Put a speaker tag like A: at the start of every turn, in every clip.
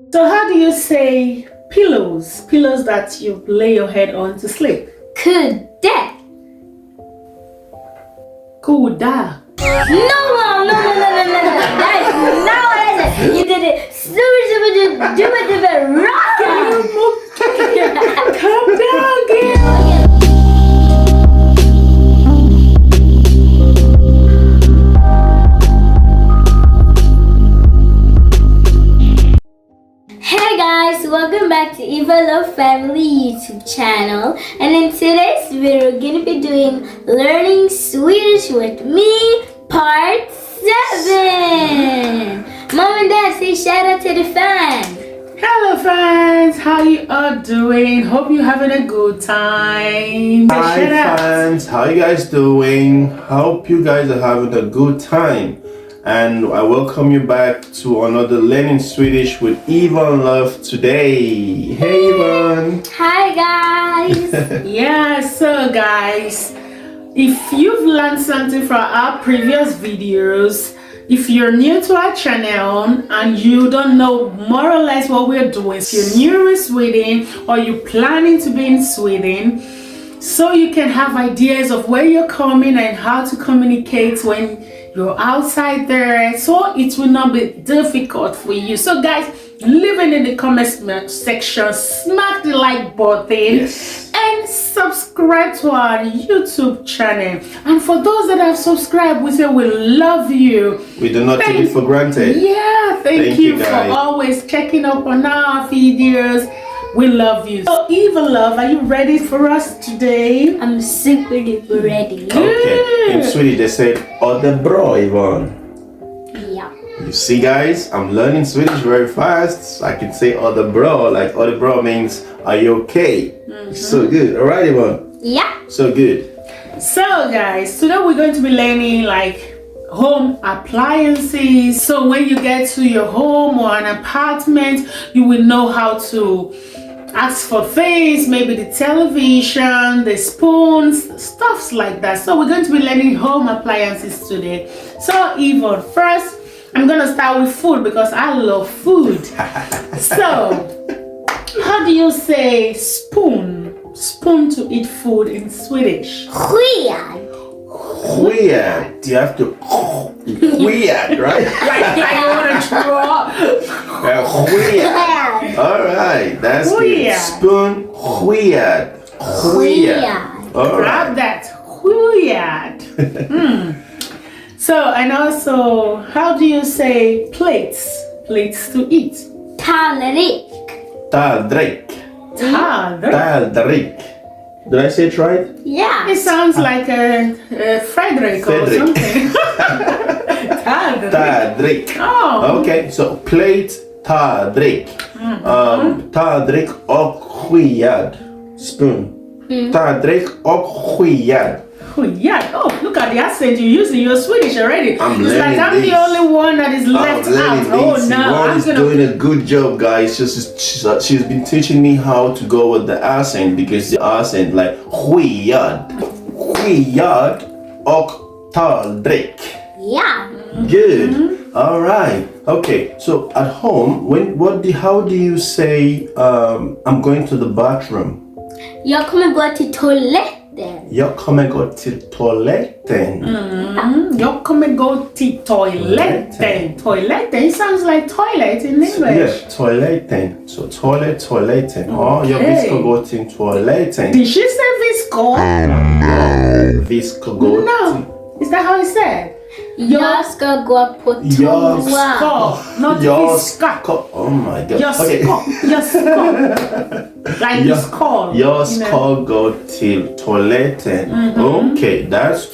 A: So how do you say pillows? Pillows that you lay your head on to sleep.
B: Kudde.
A: Kuda.
B: No. That is not what I said. You did it super do it wrong.
A: Calm down, girl.
B: Hey guys, welcome back to YvonneLove Family YouTube channel, and in today's video we're gonna be doing Learning Swedish with me part 7. Mom and Dad, say shout out to the fans.
A: Hello friends, how you all doing? Hope you're having a good time.
C: Hi fans, how you guys doing? Hope you guys are having a good time. And I welcome you back to another Learning Swedish with YvonneLove today. Hey Yvonne!
B: Hi guys!
A: Yeah, so guys, if you've learned something from our previous videos, if you're new to our channel and you don't know more or less what we're doing, if you're new in Sweden or you're planning to be in Sweden, so you can have ideas of where you're coming and how to communicate when you're outside there, so it will not be difficult for you. So guys, leave it in the comment section, smack the like button, and subscribe to our YouTube channel. And for those that have subscribed, we say we love you.
C: We do not take it for granted.
A: Yeah, thank you for always checking up on our videos. We love you. So YvonneLove, are you ready for us today?
B: I'm super duper ready.
C: Okay, in Swedish they said "Ode bra Yvonne."
B: Yeah.
C: You see guys, I'm learning Swedish very fast. I can say "Ode bra," like "Ode bra" means "Are you okay?" So good. Alright Yvonne?
B: Yeah.
C: So good.
A: So guys, today we're going to be learning like home appliances. So when you get to your home or an apartment, you will know how to ask for things, maybe the television, the spoons, stuffs like that. So we're going to be learning home appliances today. So Yvonne, first I'm gonna start with food because I love food. So how do you say spoon to eat food in Swedish?
B: Sked.
C: Weird. You have to weird, right?
A: Like I want to draw.
C: Weird. All right, that's
A: Weird.
C: good. Spoon. Weird. Weird. All
A: Grab
C: right.
A: that. Weird. So, and also, how do you say plates? Plates to eat.
B: Tallrik.
C: Tallrik.
A: Tallrik.
C: Tallrik. Did I say it right?
B: Yeah.
A: It sounds like a Frederick or something. Tallrik.
C: Tallrik.
A: Oh.
C: Okay, so plate, tallrik. Tallrik och sked. Spoon. Tallrik och sked.
A: Yeah. Oh, look at the accent you're using. You're Swedish already.
C: I'm
A: it's like
C: learning
A: I'm
C: this.
A: the only one that is left out. Oh no,
C: Yvonne is doing a good job, guys. She's been teaching me how to go with the accent because the accent like sked och tallrik.
B: Yeah.
C: Good. All right. Okay. So at home, how do you say I'm going to the bathroom?
B: Jag kommer gå till toaletten.
C: Jag kommer gå till toaletten.
A: Jag kommer gå till toaletten. Toaletten. It sounds like toilet in English.
C: Yeah, toaletten. So toaletten. Oh, vi ska gå till toaletten.
A: Did she say visco?
C: Vi ska gå till...
A: No. Is that how it said?
B: Jag ska gå på toa.
A: Not viska.
C: Oh my god.
A: Jag ska. Like you skull.
C: Jag ska gå till toaletten. Okay, that's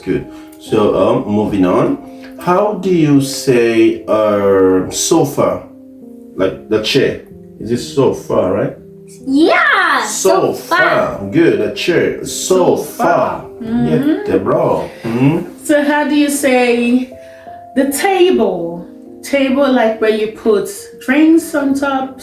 C: good. So moving on. How do you say sofa? Like the chair. Is it sofa, right?
B: Yeah.
C: Sofa. Good, a chair. Sofa. Jättebra.
A: So how do you say the table? Table like where you put drinks on top.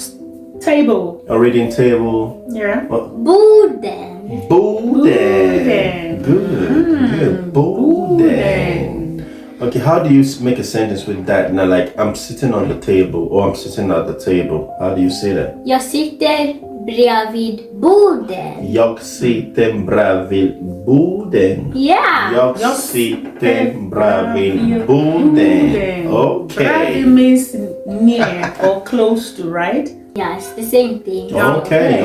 A: Table.
C: A reading table.
A: Yeah.
B: Borden.
C: Borden. Good. Borden. Okay, how do you make a sentence with that? Now, like, I'm sitting on the table or I'm sitting at the table. How do you say that?
B: Jag sitter bredvid bordet.
C: Jag sitter bredvid bordet.
B: Yeah.
C: Jag sitter bredvid bordet. Okay.
A: Bredvid means near or close to, right?
B: Yeah, it's the same thing.
C: Okay.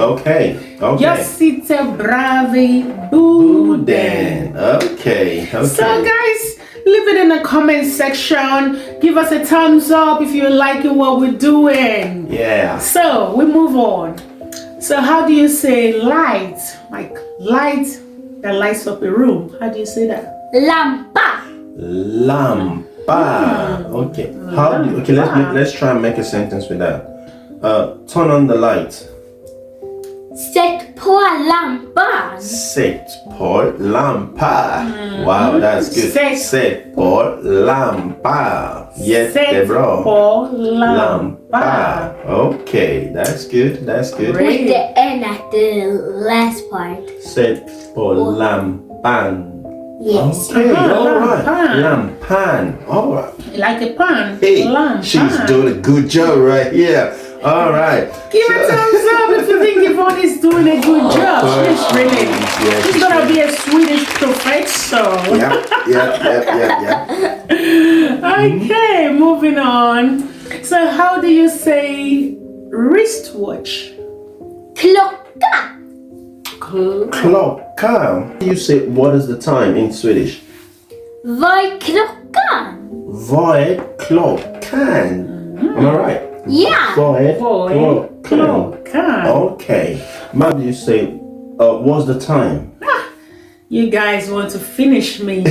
A: Jag sitter bredvid bordet.
C: Okay.
A: So guys, leave it in the comment section. Give us a thumbs up if you're liking what we're doing.
C: Yeah.
A: So we move on. So how do you say light? Like light that lights up a room. How do you say that?
B: Lampa.
C: Lampa. Okay. How do you, okay, let's try and make a sentence with that. Turn on the light.
B: Sätt på lampan.
C: Sätt på lampa. Wow, that's good. Sätt på lampa. Jättebra.
A: Sätt på lampa.
C: Okay, that's good. That's good.
B: With the N at the last part.
C: Sätt på lampan.
B: Yes.
C: Okay, all right.
A: Lampan.
C: Lampan. All right.
A: Like a pan.
C: Hey,
A: Lampan.
C: she's doing a good job right here. All right.
A: Give a thumbs up if you think Yvonne is doing a good job. She's really. She's gonna be a Swedish professor.
C: Yeah.
A: Okay, moving on. So how do you say wristwatch?
B: Klocka.
C: Klockan. You say what is the time in Swedish?
B: Vad är klockan?
C: Vad är klockan? Am I right?
B: Yeah.
C: Vad är
A: Klockan.
C: klockan? Okay. How do you say what's the time?
A: You guys want to finish me.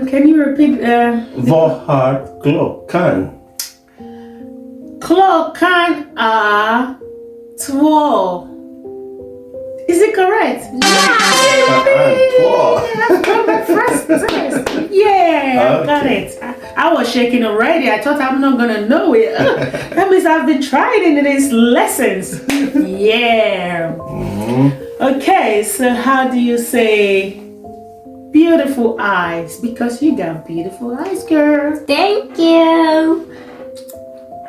A: Can you repeat?
C: Vad har klockan?
A: Klockan är 2. Is it correct? First test. Yeah, I got it. I was shaking already. I thought I'm not gonna know it. That means I've been trying in these lessons. Yeah. Okay, so how do you say beautiful eyes? Because you got beautiful eyes, girl.
B: Thank you.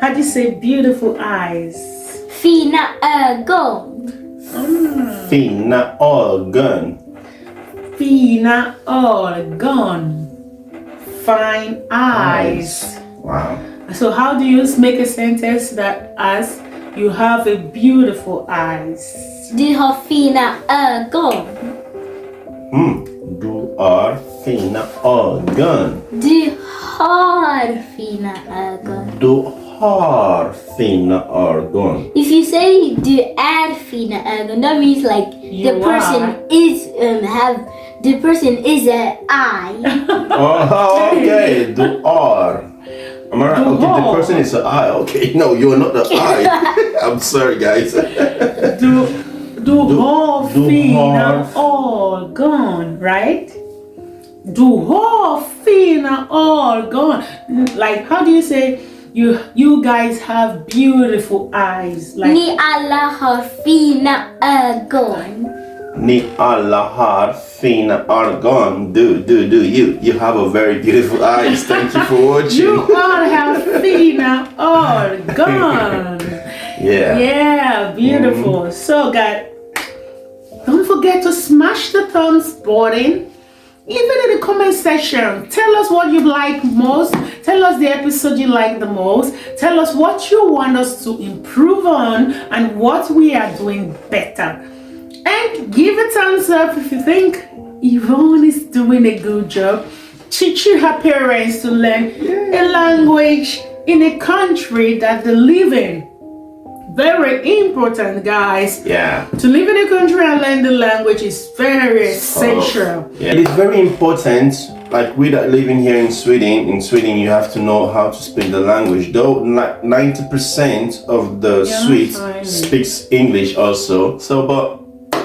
A: How do you say beautiful eyes?
B: Fina ögon.
C: Fina ögon.
A: Fina ögon. Fine eyes.
C: Wow.
A: So how do you make a sentence that as you have a beautiful eyes?
B: Du har fina ögon.
C: Du har fina ögon.
B: Du har fina ögon.
C: Du har fina ögon.
B: If you say du är fina ögon, that means like the
A: You
B: person
A: are.
B: is the person is an eye.
C: Oh, okay. Du har. Am I right?
A: Du
C: Okay, the
A: har.
C: person is the eye. Okay, no, you're not the eye. I'm sorry, guys.
A: Du har
C: du
A: fina
C: har-
A: ögon, right? Du har fina ögon. Like how do you say you guys have beautiful eyes? Like
B: Ni alla har fina ögon.
C: Ni alla har fina ögon. You have a very beautiful eyes. Thank you for watching.
A: you all have fina ögon.
C: Yeah.
A: Yeah, beautiful. So guys, don't forget to smash the thumbs button. Leave it in the comment section. Tell us what you like most. Tell us the episode you like the most. Tell us what you want us to improve on and what we are doing better. And give a thumbs up if you think Yvonne is doing a good job teaching her parents to learn a language in a country that they live in. Very important, guys.
C: Yeah.
A: To live in a country and learn the language is very essential.
C: Yeah. It is very important. Like we that living here in Sweden, you have to know how to speak the language. Though like 90% of the Swedes speaks English also. So, but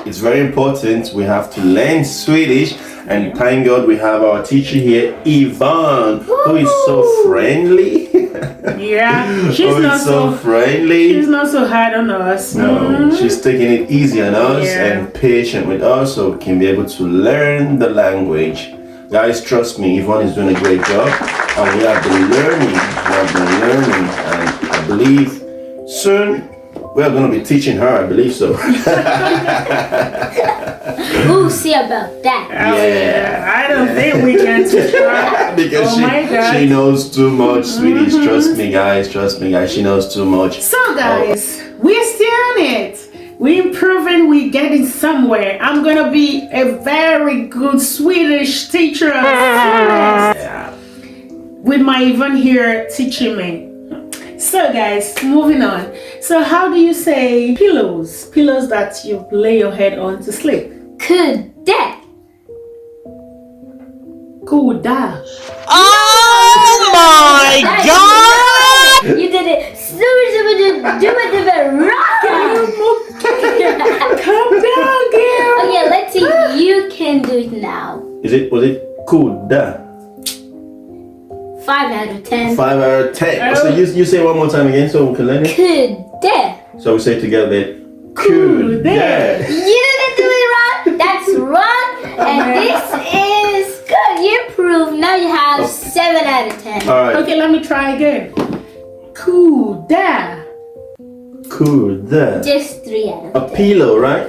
C: it's very important. We have to learn Swedish, and thank God we have our teacher here, Yvonne, who is so friendly.
A: Yeah, she's
C: Oh,
A: not
C: it's so friendly.
A: She's not so hard on us.
C: No, she's taking it easy on us
A: Yeah.
C: and patient with us so we can be able to learn the language. Guys, trust me, Yvonne is doing a great job and we have been learning. And I believe soon we are going to be teaching her, I believe so.
B: We'll see about that.
C: Yeah.
A: I don't think we can teach her.
C: Because
A: Oh my God.
C: she knows too much Swedish. Trust me guys, she knows too much.
A: So guys, we're still on it. We're improving, we're getting somewhere. I'm gonna be a very good Swedish teacher. Yeah. With my Yvonne here teaching me. So guys, moving on. So how do you say pillows? Pillows that you lay your head on to sleep.
B: Kudde.
A: Kuda.
D: Oh my God!
B: You did it. Do it wrong.
A: Calm down, girl.
B: Okay, let's see if you can do it now.
C: Was it kuda?
B: 5 out of 10.
C: 5 out of 10. So you say it one more time again so we can learn it.
B: Kudde.
C: So we say it together that
A: Kuda.
B: You didn't do it wrong. That's wrong. And this is good. You improved. Now you have 7 out of 10.
C: Alright.
A: Okay, let me try again. Kuda.
C: Kuda.
B: Just 3 out of 10.
C: A pillow, right?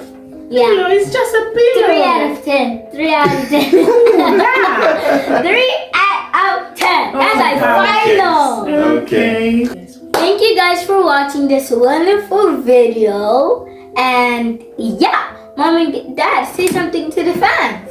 B: Yeah.
A: Pillow, it's just a pillow.
B: 3 out of 10. 3 out of 10.
A: Kuda.
B: 3 out of 10. That's like
C: Okay.
B: final.
C: Okay.
B: Thank you guys for watching this wonderful video. And yeah, Mom and Dad, say something to the fans.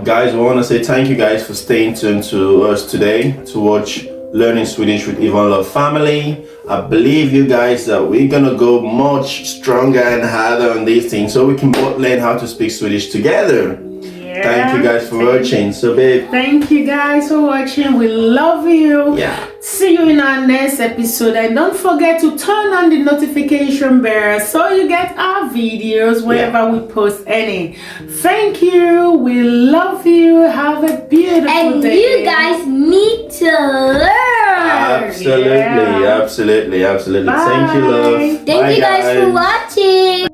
C: Guys, I want to say thank you guys for staying tuned to us today to watch Learning Swedish with YvonneLove Family. I believe you guys that we're gonna go much stronger and harder on these things so we can both learn how to speak Swedish together.
A: Yeah.
C: Thank you guys for watching. So babe,
A: Thank you guys for watching. We love you.
C: yeah.
A: See you in our next episode. And don't forget to turn on the notification bell so you get our videos whenever we post any. Thank you. We love you. Have a beautiful
B: And
A: day.
B: you guys need to learn.
C: Absolutely,
A: Yeah.
C: absolutely. Thank you, love.
B: Thank
C: Bye,
B: you guys for watching.